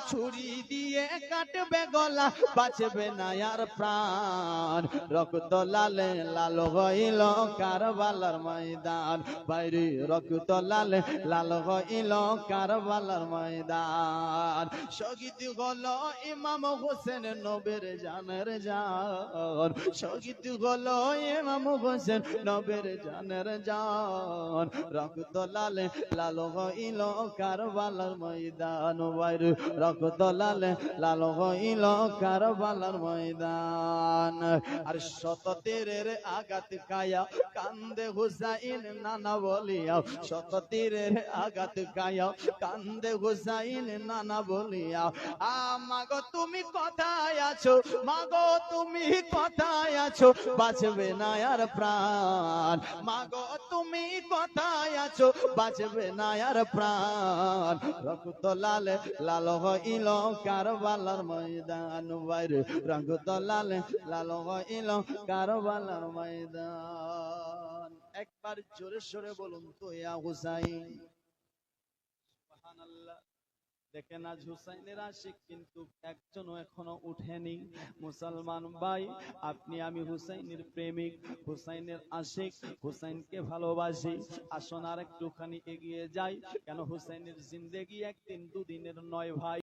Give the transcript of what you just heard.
ছুরি দিয়ে কাটবে গলা, বাঁচবে না আর প্রাণ। রক্ত লালে লাল হইল কারবালার ময়দান, বাইরে রক্ত লালে লাল হইল কারবালার ময়দান। শহীদ হলো ইমাম হোসেন নবীর জানের জান, শহীদ হলো ইমাম হোসেন নবীর জানের জান। রক্ত লালে লাল হইল কারবালার ময়দান, বাইরে রক্ত লালে লাল হইল কারবালার ময়দান। আর শত তীরের আঘাত খায়া কান্দে হুসাইন নানা বলিয়া, শত তীরের আঘাত খায়া কান্দে হুসাইন নানা বলিয়া। মাগো তুমি কোথায় আছো, মাগো তুমি কোথায় আছো, বাঁচবে না আর প্রাণ। মাগো তুমি কোথায় আছো, বাঁচবে না আর প্রাণ। রক্ত লালে লাল হইল কারবালার ময়দান, বাইরে রক্ত লালে লাল হইল কারবালার ময়দান। একবার জোরে সোরে বলুন তো ইয়া হুসাইন। সুবহানাল্লাহ। দেখেন আজ হুসাইনের আশিক কিন্তু একজনও এখনো উঠেনি। মুসলমান ভাই, আপনি আমি হুসাইনের প্রেমিক, হুসাইনের আশিক, হুসাইনকে ভালোবাসি। আসুন আর একটুখানি এগিয়ে যাই, কেন হুসাইনের জিন্দেগি একদিন দুদিনের নয় ভাই।